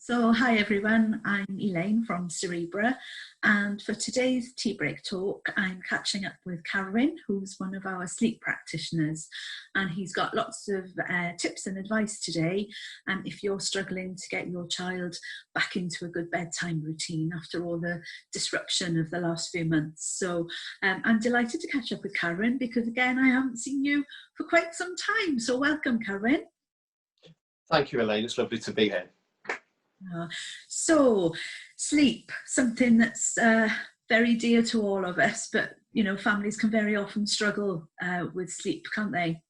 So hi everyone, I'm Elaine from Cerebra, and for today's tea break talk I'm catching up with Carwyn, who's one of our sleep practitioners, and he's got lots of tips and advice today if you're struggling to get your child back into a good bedtime routine after all the disruption of the last few months. So I'm delighted to catch up with Carwyn because again I haven't seen you for quite some time, so welcome Carwyn. Thank you, Elaine. It's lovely to be here. So sleep, something that's very dear to all of us, but you know, families can very often struggle with sleep, can't they?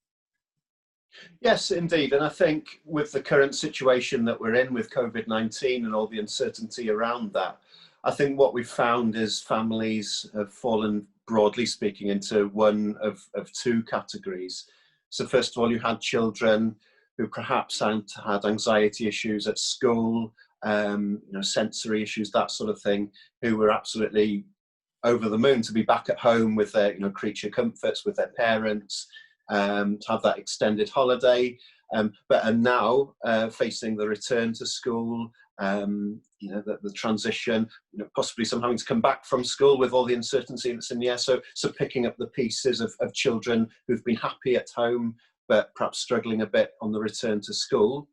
Yes, indeed. And I think with the current situation that we're in with COVID-19 and all the uncertainty around that, I think what we've found is families have fallen, broadly speaking, into one of two categories. So first of all, you had children who perhaps had anxiety issues at school, sensory issues, that sort of thing, who were absolutely over the moon to be back at home with their, creature comforts, with their parents, to have that extended holiday, but are now facing the return to school, the transition, possibly some having to come back from school with all the uncertainty that's in the air. So picking up the pieces of children who've been happy at home, but perhaps struggling a bit on the return to school.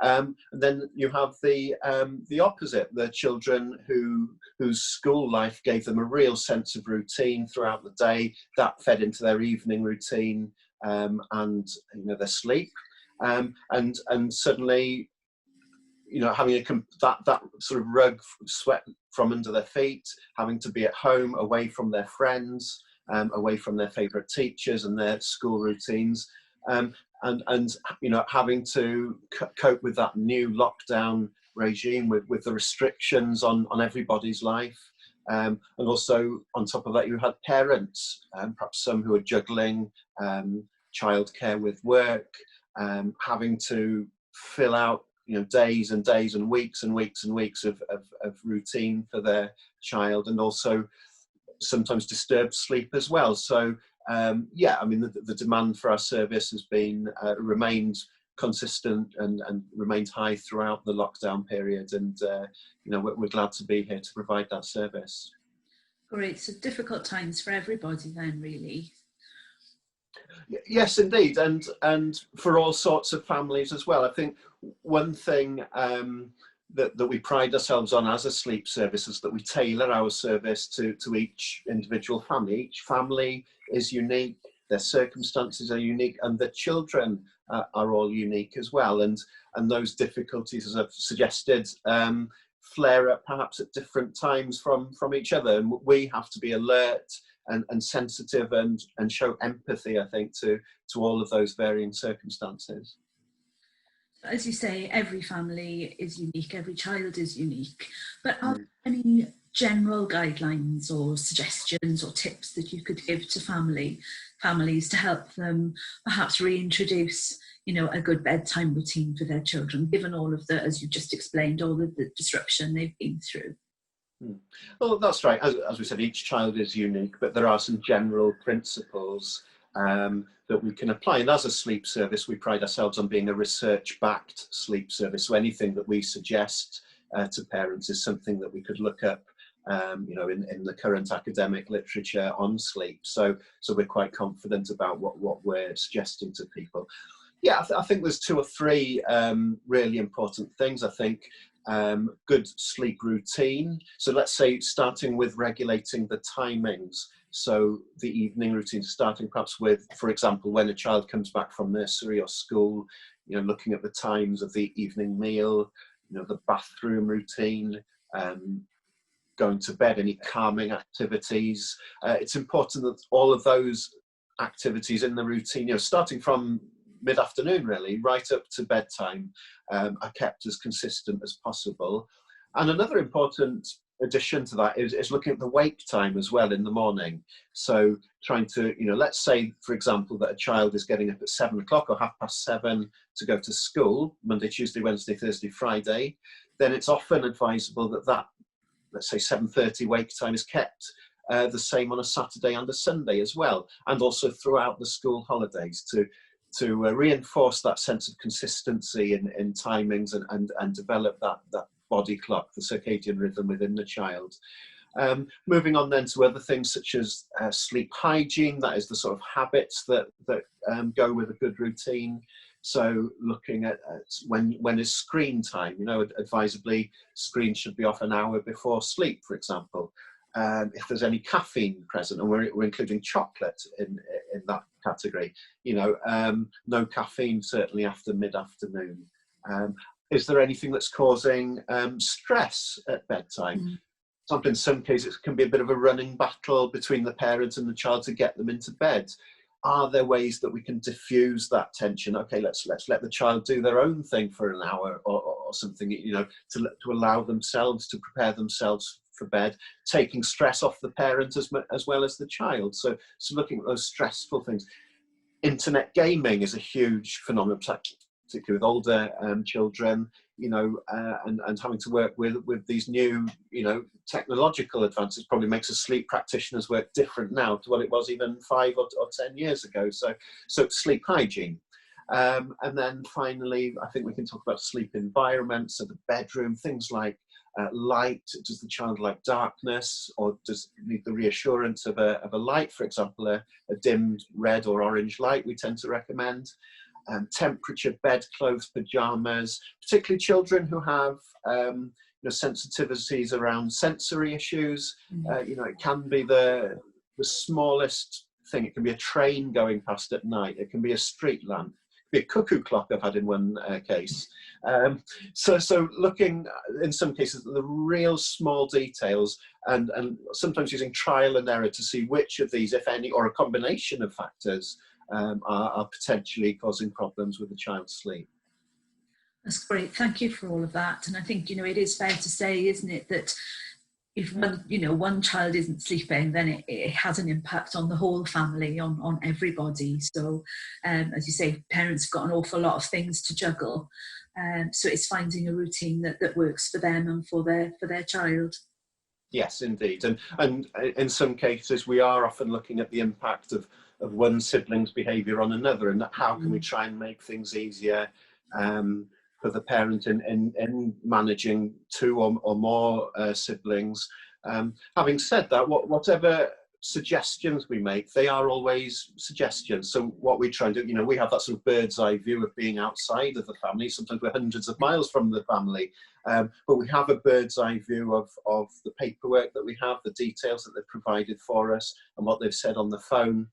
And then you have the opposite, the children whose school life gave them a real sense of routine throughout the day, that fed into their evening routine and their sleep. And suddenly, having that sort of rug swept from under their feet, having to be at home, away from their friends, away from their favourite teachers and their school routines. And having to cope with that new lockdown regime with the restrictions on everybody's life, and also on top of that you had parents, perhaps some who are juggling childcare with work, having to fill out days and days and weeks and weeks and weeks of routine for their child, and also sometimes disturbed sleep as well. So the demand for our service has been remained consistent and remained high throughout the lockdown period, and we're glad to be here to provide that service. Great. So difficult times for everybody then, really. Yes, indeed, and for all sorts of families as well. I think one thing that we pride ourselves on as a sleep service is that we tailor our service to each individual family. Each family is unique, their circumstances are unique, and the children are all unique as well. And those difficulties, as I've suggested, flare up perhaps at different times from each other. And we have to be alert and sensitive and show empathy, I think, to all of those varying circumstances. As you say, every family is unique, every child is unique, but are there any general guidelines or suggestions or tips that you could give to families to help them perhaps reintroduce a good bedtime routine for their children, given all of the, as you just explained, all of the disruption they've been through? Well, that's right. As we said, each child is unique, but there are some general principles that we can apply. And as a sleep service, we pride ourselves on being a research-backed sleep service. So anything that we suggest to parents is something that we could look up, in the current academic literature on sleep. So we're quite confident about what we're suggesting to people. Yeah, I think there's two or three really important things. I think good sleep routine. So let's say starting with regulating the timings. So the evening routine, starting perhaps with, for example, when a child comes back from nursery or school, looking at the times of the evening meal, the bathroom routine, going to bed, any calming activities. It's important that all of those activities in the routine, starting from mid-afternoon really, right up to bedtime, are kept as consistent as possible. And another important addition to that is looking at the wake time as well in the morning. So trying to, let's say, for example, that a child is getting up at 7 o'clock or 7:30 to go to school, Monday, Tuesday, Wednesday, Thursday, Friday, then it's often advisable that let's say 7:30 wake time is kept the same on a Saturday and a Sunday as well, and also throughout the school holidays to reinforce that sense of consistency in timings and develop that body clock, the circadian rhythm within the child. Moving on then to other things such as sleep hygiene, that is the sort of habits that go with a good routine. So looking at when is screen time, you know, advisably screen should be off an hour before sleep, for example. If there's any caffeine present, and we're including chocolate in that category, you know, no caffeine certainly after mid-afternoon. Is there anything that's causing stress at bedtime? In some cases it can be a bit of a running battle between the parent and the child to get them into bed. Are there ways that we can diffuse that tension? Okay, let's let the child do their own thing for an hour or something, you know, to allow themselves to prepare themselves for bed, taking stress off the parent as well as the child. So looking at those stressful things. Internet gaming is a huge phenomenon, particularly with older children, you know, and having to work with these new, you know, technological advances probably makes a sleep practitioner's work different now to what it was even 5 or 10 years ago. So sleep hygiene. And then finally, I think we can talk about sleep environments, so the bedroom, things like light. Does the child like darkness, or does it need the reassurance of a light? For example, a dimmed red or orange light we tend to recommend. Temperature, bedclothes, pajamas, particularly children who have you know, sensitivities around sensory issues. You know, it can be the smallest thing. It can be a train going past at night. It can be a street lamp. It can be a cuckoo clock I've had in one case. So looking in some cases at the real small details, and sometimes using trial and error to see which of these, if any, or a combination of factors are potentially causing problems with the child's sleep. That's great. Thank you for all of that. And I think, you know, it is fair to say, isn't it, that if one child isn't sleeping, then it has an impact on the whole family, on everybody. So as you say, parents have got an awful lot of things to juggle. So it's finding a routine that works for them and for their child. Yes, indeed. And in some cases, we are often looking at the impact of one sibling's behaviour on another, and how can we try and make things easier for the parent in managing 2 or more siblings. Having said that, whatever suggestions we make, they are always suggestions. So what we try and do, you know, we have that sort of bird's eye view of being outside of the family. Sometimes we're hundreds of miles from the family, but we have a bird's eye view of the paperwork that we have, the details that they've provided for us, and what they've said on the phone.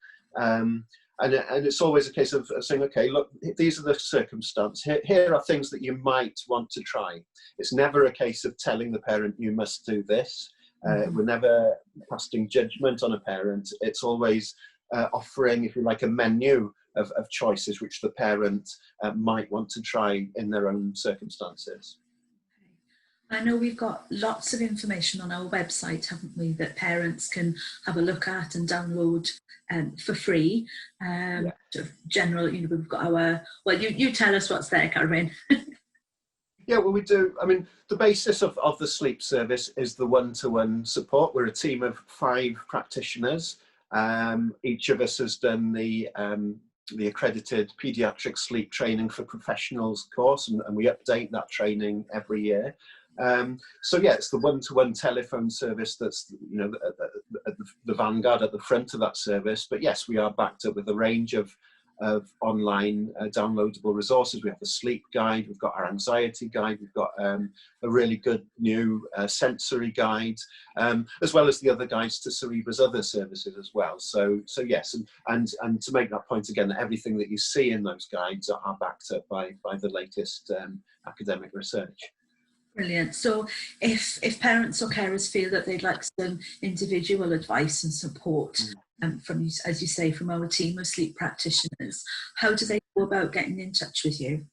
And it's always a case of saying, okay, look, these are the circumstances. Here are things that you might want to try. It's never a case of telling the parent you must do this. We're never casting judgment on a parent. It's always offering, if you like, a menu of choices which the parent might want to try in their own circumstances. I know we've got lots of information on our website, haven't we, that parents can have a look at and download for free. Sort of general, you know, we've got our, well, you tell us what's there, Carwyn. Yeah, well, we do. I mean, the basis of the sleep service is the one-to-one support. We're a team of 5 practitioners. Each of us has done the accredited paediatric sleep training for professionals course, and we update that training every year. So yeah, it's the one-to-one telephone service that's, you know, at the vanguard at the front of that service. But yes, we are backed up with a range of online downloadable resources. We have the sleep guide, we've got our anxiety guide, we've got a really good new sensory guide, as well as the other guides to Cerebra's other services as well. So yes, and to make that point again, that everything that you see in those guides are backed up by the latest academic research. Brilliant. So if parents or carers feel that they'd like some individual advice and support from you, as you say, from our team of sleep practitioners, how do they go about getting in touch with you?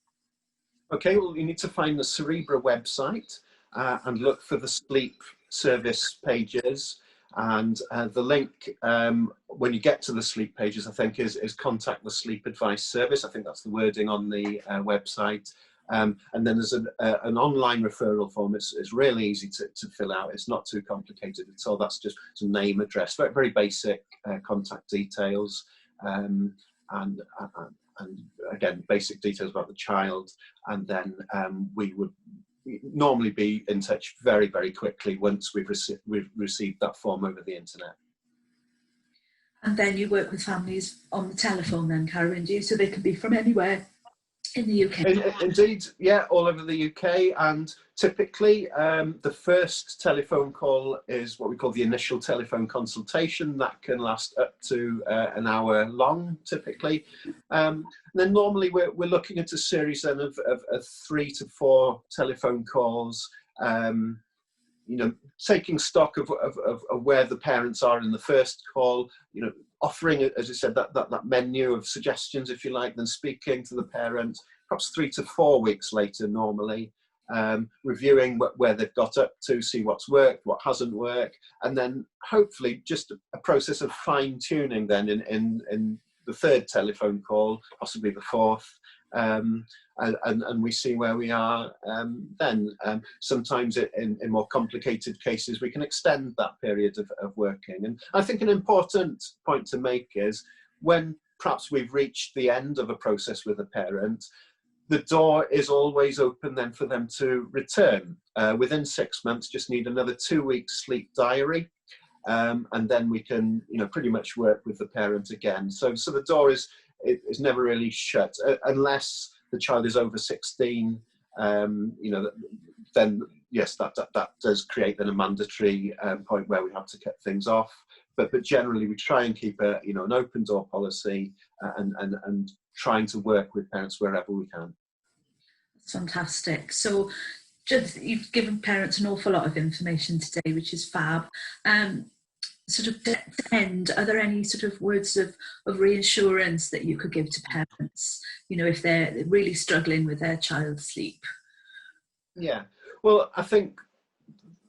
Okay, well, you need to find the Cerebra website and look for the sleep service pages. And the link, when you get to the sleep pages, I think is contact the sleep advice service. I think that's the wording on the website. And then there's an online referral form. It's really easy to fill out. It's not too complicated at all. That's just some name, address, very basic contact details, and again, basic details about the child. And then we would normally be in touch very, very quickly once we've received that form over the internet. And then you work with families on the telephone then, Carwyn, do you? So they can be from anywhere in the UK? Indeed, yeah, all over the UK. And typically the first telephone call is what we call the initial telephone consultation. That can last up to an hour long, typically. And then normally we're looking at a series then of 3 to 4 telephone calls, you know, taking stock of where the parents are in the first call, you know, offering, as I said, that menu of suggestions, if you like, then speaking to the parent, perhaps 3 to 4 weeks later normally, reviewing where they've got up to, see what's worked, what hasn't worked, and then hopefully just a process of fine-tuning then in the third telephone call, possibly the fourth, and we see where we are then. Sometimes in more complicated cases, we can extend that period of working. And I think an important point to make is when perhaps we've reached the end of a process with a parent, the door is always open then for them to return. Within 6 months, just need another 2 weeks sleep diary. And then we can, you know, pretty much work with the parent again. So the door is never really shut unless the child is over 16. You know, then yes, that does create then a mandatory point where we have to cut things off. But generally, we try and keep an open door policy and trying to work with parents wherever we can. That's fantastic. So just, you've given parents an awful lot of information today, which is fab. Sort of to end, are there any sort of words of reassurance that you could give to parents, you know, if they're really struggling with their child's sleep? Yeah, well, I think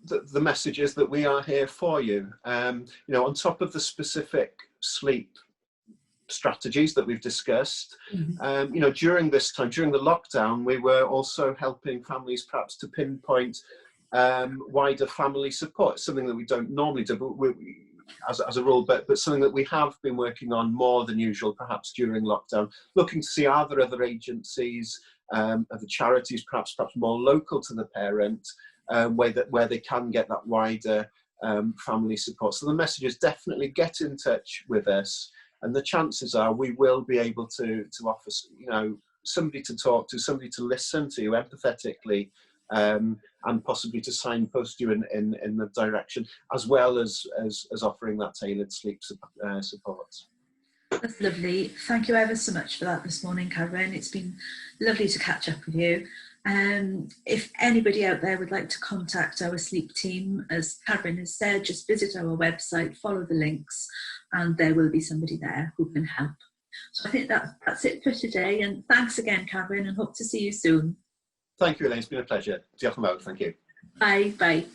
the message is that we are here for you. You know, on top of the specific sleep strategies that we've discussed, mm-hmm. You know, during this time, during the lockdown, we were also helping families perhaps to pinpoint wider family support, something that we don't normally do, but as a rule, but something that we have been working on more than usual, perhaps during lockdown, looking to see are there other agencies, other charities, perhaps more local to the parent, where they can get that wider family support. So the message is definitely get in touch with us, and the chances are we will be able to offer, you know, somebody to talk to, somebody to listen to empathetically, and possibly to signpost you in the direction, as well as offering that tailored sleep support. That's lovely. Thank you ever so much for that this morning, Carwyn. It's been lovely to catch up with you. If anybody out there would like to contact our sleep team, as Carwyn has said, just visit our website, follow the links, and there will be somebody there who can help. So I think that's it for today, and thanks again, Carwyn, and hope to see you soon. Thank you, Elaine. It's been a pleasure. Diolch yn fawr. Thank you. Bye. Bye.